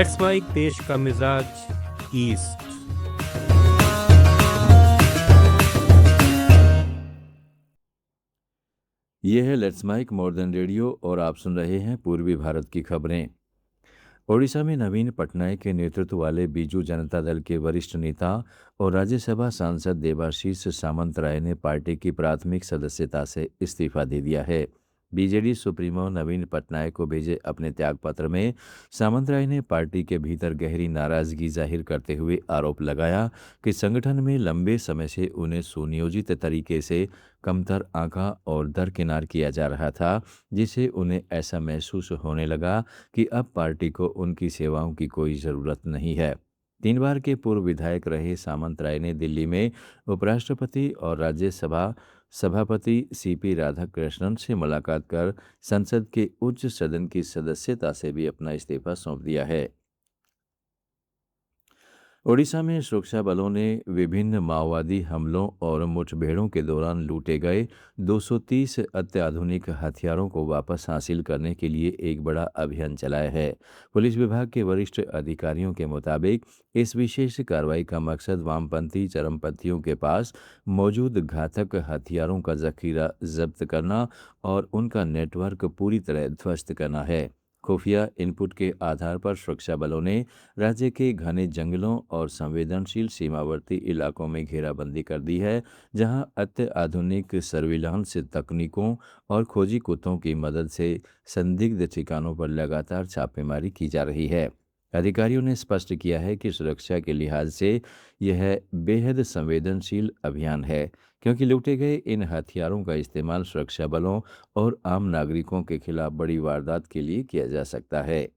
Let's mic देश का मिजाज ईस्ट। ये है लेट्स माइक मॉडर्न रेडियो और आप सुन रहे हैं पूर्वी भारत की खबरें। ओडिशा में नवीन पटनायक के नेतृत्व वाले बीजू जनता दल के वरिष्ठ नेता और राज्यसभा सांसद देवाशीष सामंतराय ने पार्टी की प्राथमिक सदस्यता से इस्तीफा दे दिया है। बीजेडी सुप्रीमो नवीन पटनायक को भेजे अपने त्यागपत्र में सामंतराय ने पार्टी के भीतर गहरी नाराजगी जाहिर करते हुए आरोप लगाया कि संगठन में लंबे समय से उन्हें सुनियोजित तरीके से कमतर आंका और दरकिनार किया जा रहा था, जिससे उन्हें ऐसा महसूस होने लगा कि अब पार्टी को उनकी सेवाओं की कोई ज़रूरत नहीं है। 3 बार के पूर्व विधायक रहे सामंतराय ने दिल्ली में उपराष्ट्रपति और राज्यसभा सभापति सीपी राधाकृष्णन से मुलाकात कर संसद के उच्च सदन की सदस्यता से भी अपना इस्तीफा सौंप दिया है। ओडिशा में सुरक्षा बलों ने विभिन्न माओवादी हमलों और मुठभेड़ों के दौरान लूटे गए 230 अत्याधुनिक हथियारों को वापस हासिल करने के लिए एक बड़ा अभियान चलाया है। पुलिस विभाग के वरिष्ठ अधिकारियों के मुताबिक इस विशेष कार्रवाई का मकसद वामपंथी चरमपंथियों के पास मौजूद घातक हथियारों का जखीरा जब्त करना और उनका नेटवर्क पूरी तरह ध्वस्त करना है। खुफिया इनपुट के आधार पर सुरक्षा बलों ने राज्य के घने जंगलों और संवेदनशील सीमावर्ती इलाकों में घेराबंदी कर दी है, जहां अत्याधुनिक सर्विलांस तकनीकों और खोजी कुत्तों की मदद से संदिग्ध ठिकानों पर लगातार छापेमारी की जा रही है। अधिकारियों ने स्पष्ट किया है कि सुरक्षा के लिहाज से यह बेहद संवेदनशील अभियान है, क्योंकि लूटे गए इन हथियारों का इस्तेमाल सुरक्षा बलों और आम नागरिकों के खिलाफ बड़ी वारदात के लिए किया जा सकता है।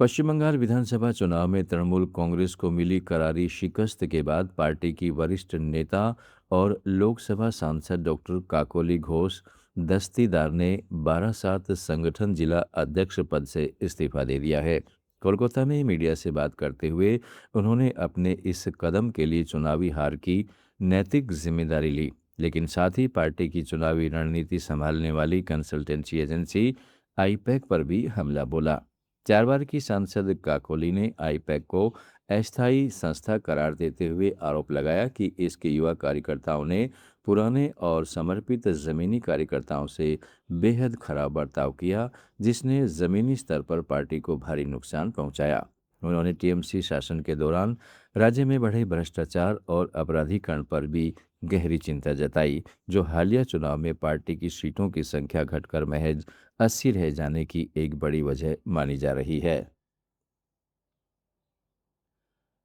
पश्चिम बंगाल विधानसभा चुनाव में तृणमूल कांग्रेस को मिली करारी शिकस्त के बाद पार्टी की वरिष्ठ नेता और लोकसभा सांसद डॉक्टर काकोली घोष दस्तीदार ने 12/7 संगठन जिला अध्यक्ष पद से इस्तीफा दे दिया है। कोलकाता में मीडिया से बात करते हुए उन्होंने अपने इस कदम के लिए चुनावी हार की नैतिक जिम्मेदारी ली, लेकिन साथ ही पार्टी की चुनावी रणनीति संभालने वाली कंसल्टेंसी एजेंसी आईपैक पर भी हमला बोला। 4 बार की सांसद काकोली ने आईपैक को अस्थायी संस्था करार देते हुए आरोप लगाया कि इसके युवा कार्यकर्ताओं ने पुराने और समर्पित जमीनी कार्यकर्ताओं से बेहद खराब बर्ताव किया, जिसने जमीनी स्तर पर पार्टी को भारी नुकसान पहुंचाया। उन्होंने टीएमसी शासन के दौरान राज्य में बढ़े भ्रष्टाचार और अपराधीकरण पर भी गहरी चिंता जताई, जो हालिया चुनाव में पार्टी की सीटों की संख्या घटकर महज 80 रह जाने की एक बड़ी वजह मानी जा रही है।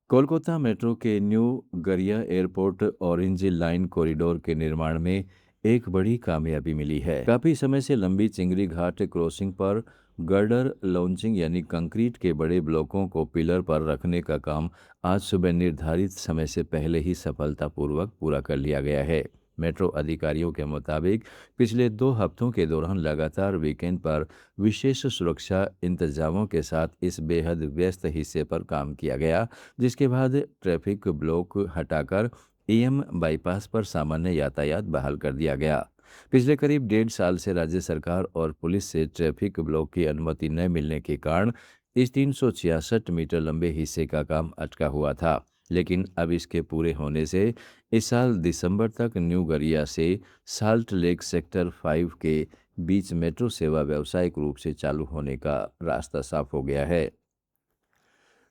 कोलकाता मेट्रो के न्यू गरिया एयरपोर्ट ऑरेंज लाइन कॉरिडोर के निर्माण में एक बड़ी कामयाबी मिली है। काफी समय से लंबी चिंगरी घाट क्रॉसिंग पर गर्डर लॉन्चिंग यानी कंक्रीट के बड़े ब्लॉकों को पिलर पर रखने का काम आज सुबह निर्धारित समय से पहले ही सफलतापूर्वक पूरा कर लिया गया है। मेट्रो अधिकारियों के मुताबिक पिछले 2 हफ्तों के दौरान लगातार वीकेंड पर विशेष सुरक्षा इंतजामों के साथ इस बेहद व्यस्त हिस्से पर काम किया गया, जिसके बाद ट्रैफिक ब्लॉक हटाकर एएम बाईपास पर सामान्य यातायात बहाल कर दिया गया। पिछले करीब 1.5 साल से राज्य सरकार और पुलिस से ट्रैफिक ब्लॉक की अनुमति न मिलने के कारण इस 366 मीटर लंबे हिस्से का काम अटका हुआ था, लेकिन अब इसके पूरे होने से इस साल दिसंबर तक न्यू गरिया से साल्ट लेक सेक्टर 5 के बीच मेट्रो सेवा व्यावसायिक रूप से चालू होने का रास्ता साफ हो गया है।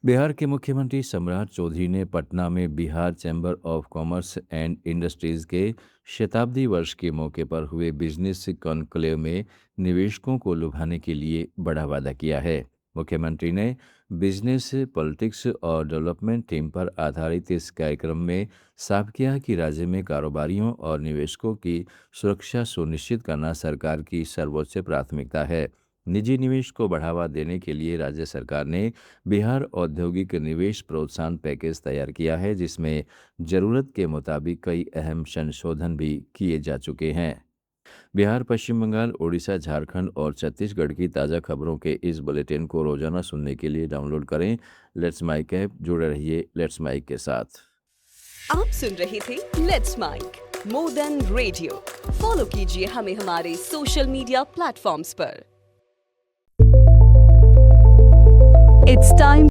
बिहार के मुख्यमंत्री सम्राट चौधरी ने पटना में Bihar chamber of commerce and industries के शताब्दी वर्ष के मौके पर हुए बिजनेस कॉन्क्लेव में निवेशकों को लुभाने के लिए बड़ा वादा किया है। मुख्यमंत्री ने बिजनेस पॉलिटिक्स और डेवलपमेंट थीम पर आधारित इस कार्यक्रम में साफ किया कि राज्य में कारोबारियों और निवेशकों की सुरक्षा सुनिश्चित करना सरकार की सर्वोच्च प्राथमिकता है। निजी निवेश को बढ़ावा देने के लिए राज्य सरकार ने बिहार औद्योगिक निवेश प्रोत्साहन पैकेज तैयार किया है, जिसमें जरूरत के मुताबिक कई अहम संशोधन भी किए जा चुके हैं। बिहार, पश्चिम बंगाल, ओडिशा, झारखंड और छत्तीसगढ़ की ताज़ा खबरों के इस बुलेटिन को रोजाना सुनने के लिए डाउनलोड करें लेट्स माइक ऐप। जुड़े रहिए लेट्स माइक के साथ। आप सुन रहे थे let's mic more than radio. Follow कीजिए हमें हमारे सोशल मीडिया प्लेटफॉर्म्स पर। It's time